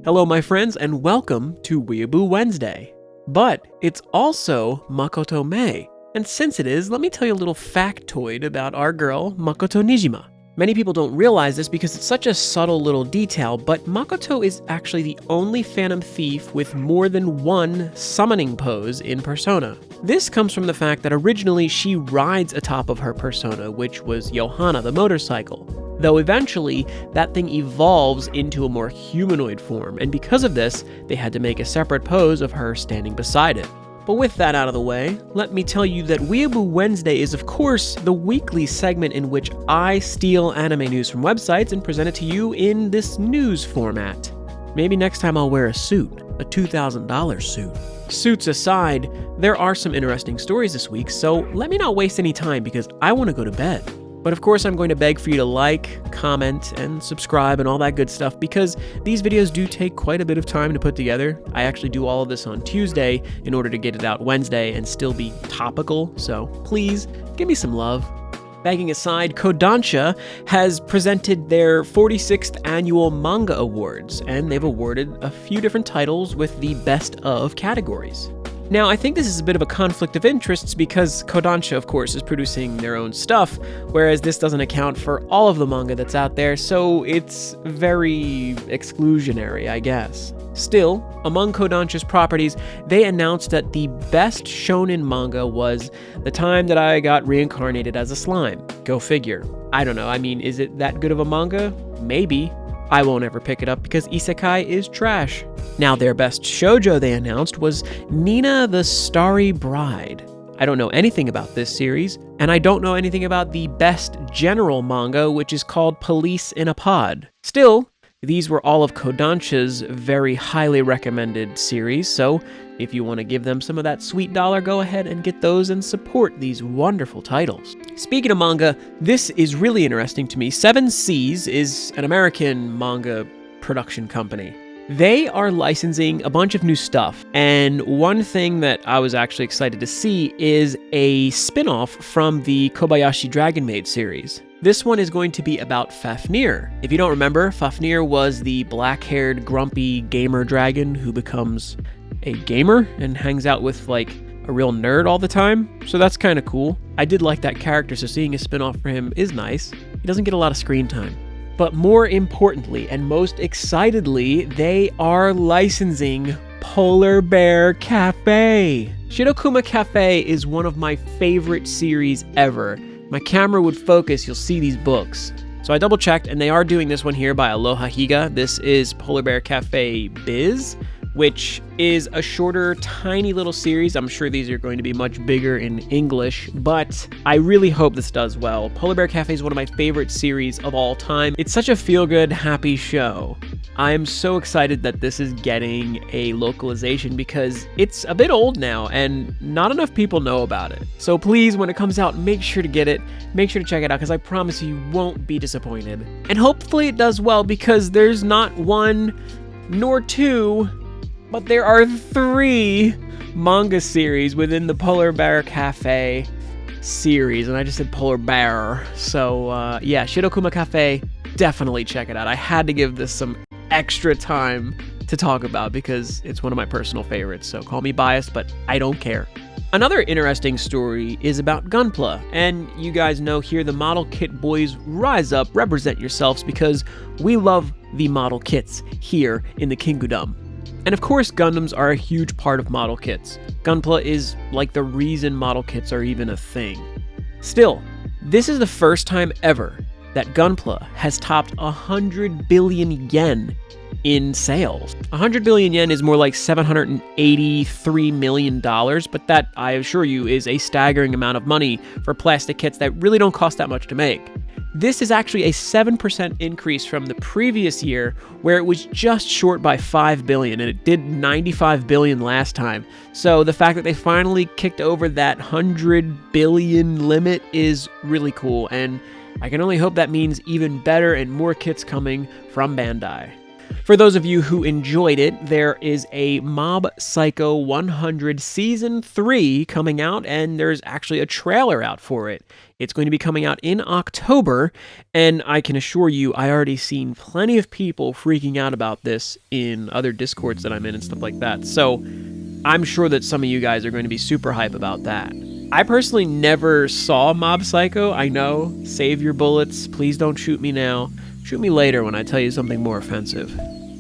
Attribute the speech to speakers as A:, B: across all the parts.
A: Hello my friends and welcome to Weeaboo Wednesday. But it's also Makoto May. And since it is, let me tell you a little factoid about our girl, Makoto Nijima. Many people don't realize this because it's such a subtle little detail, but Makoto is actually the only Phantom Thief with more than one summoning pose in Persona. This comes from the fact that originally she rides atop of her persona, which was Johanna the motorcycle. Though eventually, that thing evolves into a more humanoid form, and because of this, they had to make a separate pose of her standing beside it. But with that out of the way, let me tell you that Weeaboo Wednesday is of course the weekly segment in which I steal anime news from websites and present it to you in this news format. Maybe next time I'll wear a suit, a $2,000 suit. Suits aside, there are some interesting stories this week, so let me not waste any time because I want to go to bed. But of course I'm going to beg for you to like, comment, and subscribe and all that good stuff because these videos do take quite a bit of time to put together. I actually do all of this on Tuesday in order to get it out Wednesday and still be topical, so please give me some love. Begging aside, Kodansha has presented their 46th annual manga awards, and they've awarded a few different titles with the best of categories. Now, I think this is a bit of a conflict of interests because Kodansha, of course, is producing their own stuff, whereas this doesn't account for all of the manga that's out there, so it's very exclusionary, I guess. Still, among Kodansha's properties, they announced that the best shonen manga was The Time That I Got Reincarnated as a Slime. Go figure. I don't know, I mean, is it that good of a manga? Maybe. I won't ever pick it up because isekai is trash. Now, their best shoujo they announced was Nina the Starry Bride. I don't know anything about this series, and I don't know anything about the best general manga, which is called Police in a Pod. Still, these were all of Kodansha's very highly recommended series, so if you want to give them some of that sweet dollar, go ahead and get those and support these wonderful titles. Speaking of manga, this is really interesting to me. 7 Seas is an American manga production company. They are licensing a bunch of new stuff, and one thing that I was actually excited to see is a spin-off from the Kobayashi Dragon Maid series. This one is going to be about Fafnir. If you don't remember, Fafnir was the black-haired, grumpy gamer dragon who becomes a gamer and hangs out with, like, a real nerd all the time, so that's kind of cool. I did like that character, so seeing a spin-off for him is nice. He doesn't get a lot of screen time. But more importantly, and most excitedly, they are licensing Polar Bear Cafe. Shirokuma Cafe is one of my favorite series ever. My camera would focus, you'll see these books. So I double checked, and they are doing this one here by Aloha Higa. This is Polar Bear Cafe Biz, which is a shorter, tiny little series. I'm sure these are going to be much bigger in English, but I really hope this does well. Polar Bear Cafe is one of my favorite series of all time. It's such a feel-good, happy show. I'm so excited that this is getting a localization because it's a bit old now and not enough people know about it. So please, when it comes out, make sure to get it. Make sure to check it out because I promise you won't be disappointed. And hopefully it does well because there's not one nor two, but there are 3 manga series within the Polar Bear Cafe series, and I just said Polar Bear. So yeah, Shirokuma Cafe, definitely check it out. I had to give this some extra time to talk about because it's one of my personal favorites, so call me biased, but I don't care. Another interesting story is about Gunpla, and you guys know here the model kit boys rise up, represent yourselves because we love the model kits here in the Kingdom. And of course, Gundams are a huge part of model kits. Gunpla is like the reason model kits are even a thing. Still, this is the first time ever that Gunpla has topped 100 billion yen in sales. 100 billion yen is more like $783 million, but that, I assure you, is a staggering amount of money for plastic kits that really don't cost that much to make. This is actually a 7% increase from the previous year, where it was just short by 5 billion, and it did 95 billion last time. So the fact that they finally kicked over that 100 billion limit is really cool, and I can only hope that means even better and more kits coming from Bandai. For those of you who enjoyed it, there is a Mob Psycho 100 Season 3 coming out, and there's actually a trailer out for it. It's going to be coming out in October, and I can assure you, I already seen plenty of people freaking out about this in other Discords that I'm in and stuff like that. So I'm sure that some of you guys are going to be super hype about that. I personally never saw Mob Psycho. I know, save your bullets. Please don't shoot me now. Shoot me later when I tell you something more offensive.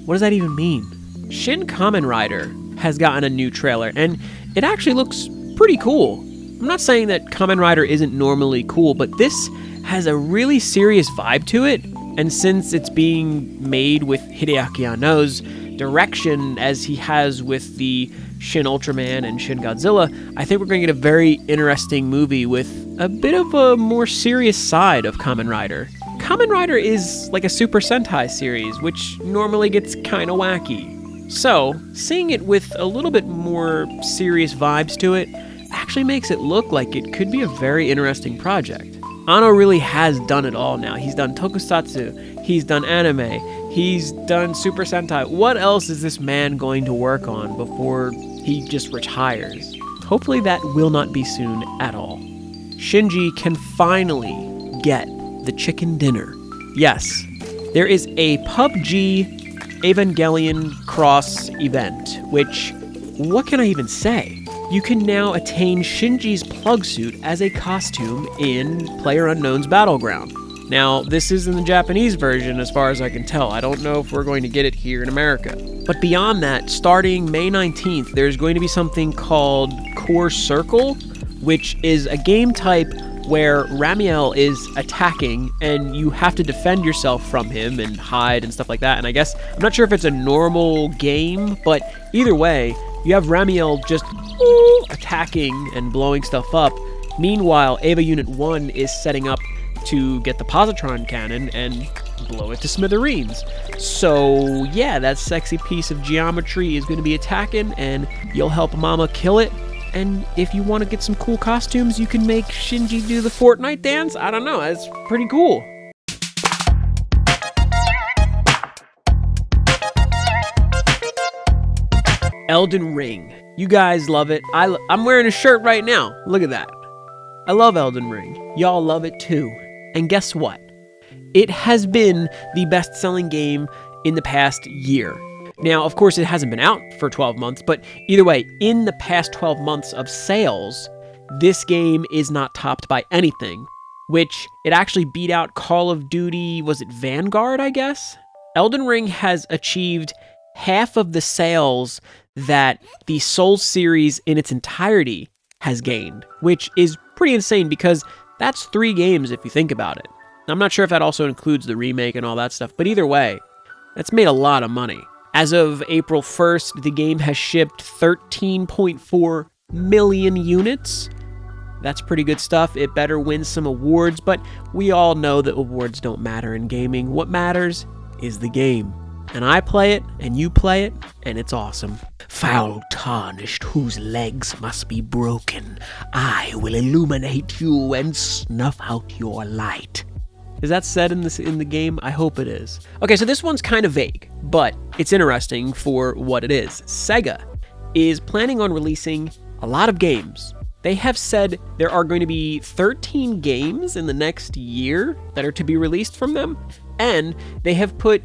A: What does that even mean? Shin Kamen Rider has gotten a new trailer, and it actually looks pretty cool. I'm not saying that Kamen Rider isn't normally cool, but this has a really serious vibe to it, and since it's being made with Hideaki Anno's direction as he has with the Shin Ultraman and Shin Godzilla, I think we're going to get a very interesting movie with a bit of a more serious side of Kamen Rider. Kamen Rider is like a Super Sentai series, which normally gets kind of wacky. So, seeing it with a little bit more serious vibes to it actually makes it look like it could be a very interesting project. Anno really has done it all now. He's done tokusatsu, he's done anime, he's done Super Sentai. What else is this man going to work on before he just retires? Hopefully that will not be soon at all. Shinji can finally get the chicken dinner. Yes, there is a PUBG Evangelion cross event, which, what can I even say? You can now attain Shinji's plug suit as a costume in PlayerUnknown's Battleground. Now, this is in the Japanese version as far as I can tell. I don't know if we're going to get it here in America. But beyond that, starting May 19th, there's going to be something called Core Circle, which is a game type where Ramiel is attacking and you have to defend yourself from him and hide and stuff like that. And I guess, I'm not sure if it's a normal game, but either way, you have Ramiel just attacking and blowing stuff up. Meanwhile, Eva Unit 1 is setting up to get the positron cannon and blow it to smithereens. So yeah, that sexy piece of geometry is going to be attacking and you'll help Mama kill it. And if you want to get some cool costumes, you can make Shinji do the Fortnite dance. I don't know, that's pretty cool. Elden Ring. You guys love it. I'm wearing a shirt right now. Look at that. I love Elden Ring. Y'all love it too. And guess what? It has been the best-selling game in the past year. Now, of course, it hasn't been out for 12 months, but either way, in the past 12 months of sales, this game is not topped by anything, which it actually beat out Call of Duty, was it Vanguard, I guess? Elden Ring has achieved half of the sales that the Souls series in its entirety has gained, which is pretty insane because that's 3 games if you think about it. I'm not sure if that also includes the remake and all that stuff, but either way, that's made a lot of money. As of April 1st, the game has shipped 13.4 million units. That's pretty good stuff. It better win some awards, but we all know that awards don't matter in gaming. What matters is the game. And I play it, and you play it, and it's awesome. Foul tarnished, whose legs must be broken, I will illuminate you and snuff out your light. Is that said in the game? I hope it is. Okay, so this one's kind of vague, but it's interesting for what it is. Sega is planning on releasing a lot of games. They have said there are going to be 13 games in the next year that are to be released from them, and they have put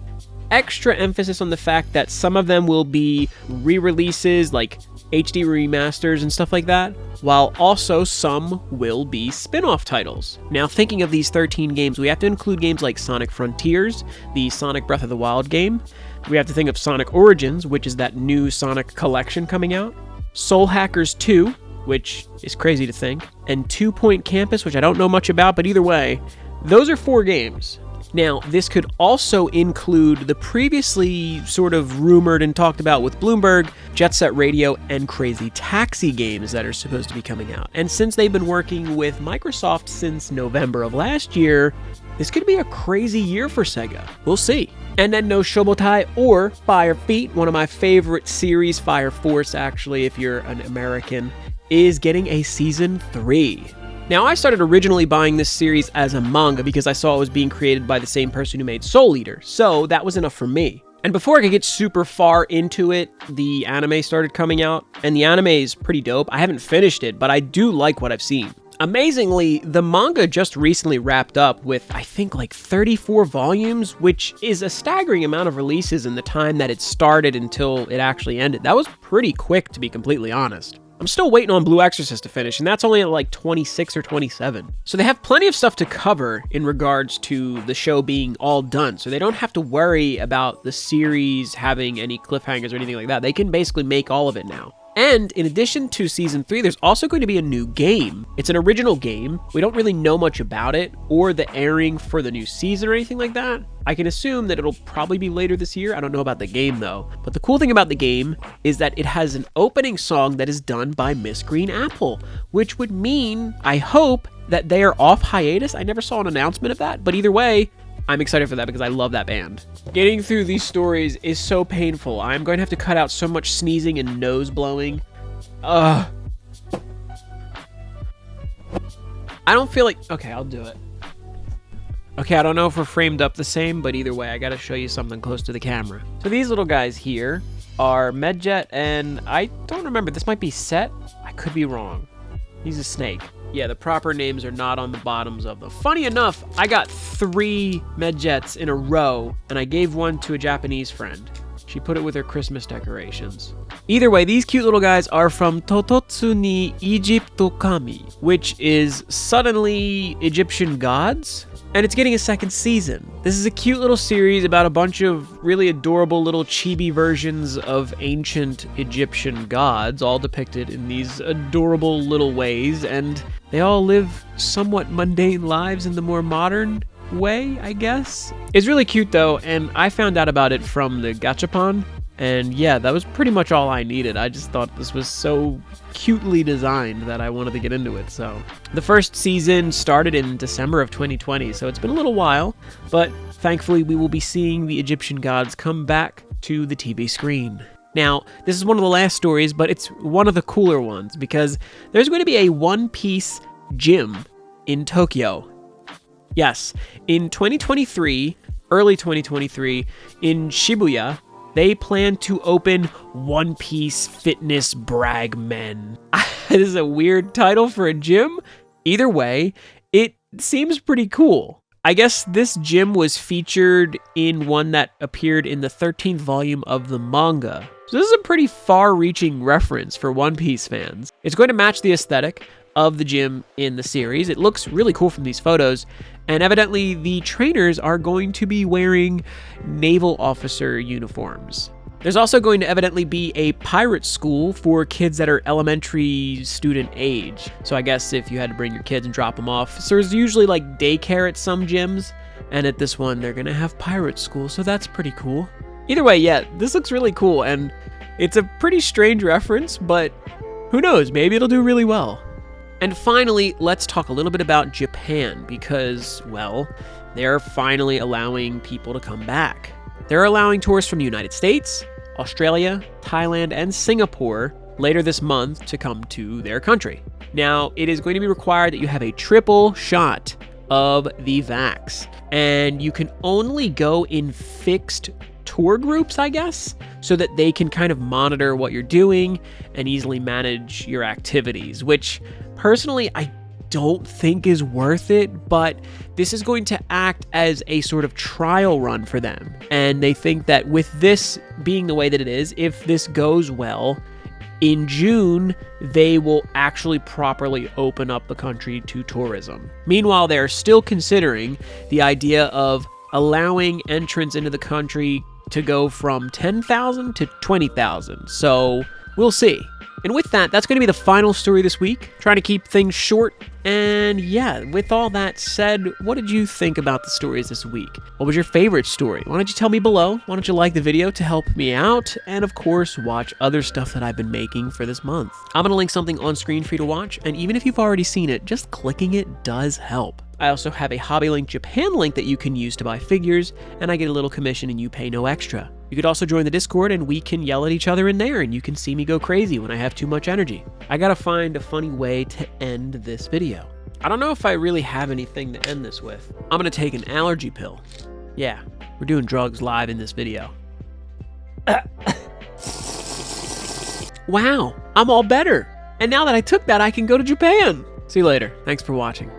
A: extra emphasis on the fact that some of them will be re-releases, like HD remasters and stuff like that, while also some will be spin-off titles. Now, thinking of these 13 games, we have to include games like Sonic Frontiers, the Sonic Breath of the Wild game. We have to think of Sonic Origins, which is that new Sonic collection coming out. Soul Hackers 2, which is crazy to think, and 2 Point Campus, which I don't know much about, but either way, those are 4 games. Now, this could also include the previously sort of rumored and talked about with Bloomberg, Jet Set Radio, and Crazy Taxi games that are supposed to be coming out. And since they've been working with Microsoft since November of last year, this could be a crazy year for Sega. We'll see. And then no Shobotai or Fire Feet, one of my favorite series, Fire Force actually, if you're an American, is getting a Season 3. Now, I started originally buying this series as a manga because I saw it was being created by the same person who made Soul Eater, so that was enough for me. And before I could get super far into it, the anime started coming out, and the anime is pretty dope. I haven't finished it, but I do like what I've seen. Amazingly, the manga just recently wrapped up with, I think, like 34 volumes, which is a staggering amount of releases in the time that it started until it actually ended. That was pretty quick, to be completely honest. I'm still waiting on Blue Exorcist to finish, and that's only at like 26 or 27. So they have plenty of stuff to cover in regards to the show being all done, so they don't have to worry about the series having any cliffhangers or anything like that. They can basically make all of it now. And in addition to Season 3, there's also going to be a new game. It's an original game. We don't really know much about it or the airing for the new season or anything like that. I can assume that it'll probably be later this year. I don't know about the game though. But the cool thing about the game is that it has an opening song that is done by Miss Green Apple, which would mean, I hope, that they are off hiatus. I never saw an announcement of that, but either way, I'm excited for that because I love that band. Getting through these stories is so painful. I'm going to have to cut out so much sneezing and nose blowing. I don't feel like... Okay, I'll do it. Okay, I don't know if we're framed up the same, but either way, I gotta show you something close to the camera. So these little guys here are Medjet, and I don't remember. This might be Set. I could be wrong. He's a snake. Yeah, the proper names are not on the bottoms of them. Funny enough, I got 3 Medjets in a row, and I gave one to a Japanese friend. She put it with her Christmas decorations. Either way, these cute little guys are from Tototsu ni Egypto Kami, which is suddenly Egyptian gods, and it's getting a second season. This is a cute little series about a bunch of really adorable little chibi versions of ancient Egyptian gods, all depicted in these adorable little ways, and they all live somewhat mundane lives in the more modern way, I guess. It's really cute though, and I found out about it from the gachapon, and yeah, that was pretty much all I needed. I just thought this was so cutely designed that I wanted to get into it. So the first season started in December of 2020, so it's been a little while, but thankfully we will be seeing the Egyptian gods come back to the TV screen. Now, this is one of the last stories, but it's one of the cooler ones because there's going to be a One Piece gym in Tokyo. Yes, in 2023, early 2023, in Shibuya, they plan to open One Piece Fitness Brag Men. This is a weird title for a gym. Either way, it seems pretty cool. I guess this gym was featured in one that appeared in the 13th volume of the manga. So this is a pretty far-reaching reference for One Piece fans. It's going to match the aesthetic of the gym in the series. It looks really cool from these photos, and evidently the trainers are going to be wearing naval officer uniforms. There's also going to evidently be a pirate school for kids that are elementary student age. So I guess if you had to bring your kids and drop them off. So there's usually like daycare at some gyms, and at this one they're gonna have pirate school, so that's pretty cool. Either way, yeah, this looks really cool, and it's a pretty strange reference, but who knows, maybe it'll do really well. And finally, let's talk a little bit about Japan because, well, they're finally allowing people to come back. They're allowing tourists from the United States, Australia, Thailand, and Singapore later this month to come to their country. Now, it is going to be required that you have a triple shot of the vax, and you can only go in fixed tour groups, I guess, so that they can kind of monitor what you're doing and easily manage your activities, which personally I don't think is worth it, but this is going to act as a sort of trial run for them. And they think that with this being the way that it is, if this goes well, in June, they will actually properly open up the country to tourism. Meanwhile, they're still considering the idea of allowing entrance into the country to go from 10,000 to 20,000. So we'll see. And with that, that's going to be the final story this week. Trying to keep things short. And yeah, with all that said, what did you think about the stories this week? What was your favorite story? Why don't you tell me below? Why don't you like the video to help me out? And of course, watch other stuff that I've been making for this month. I'm going to link something on screen for you to watch. And even if you've already seen it, just clicking it does help. I also have a Hobby Link Japan link that you can use to buy figures, and I get a little commission and you pay no extra. You could also join the Discord and we can yell at each other in there and you can see me go crazy when I have too much energy. I gotta find a funny way to end this video. I don't know if I really have anything to end this with. I'm gonna take an allergy pill. Yeah, we're doing drugs live in this video. Wow, I'm all better. And now that I took that, I can go to Japan. See you later. Thanks for watching.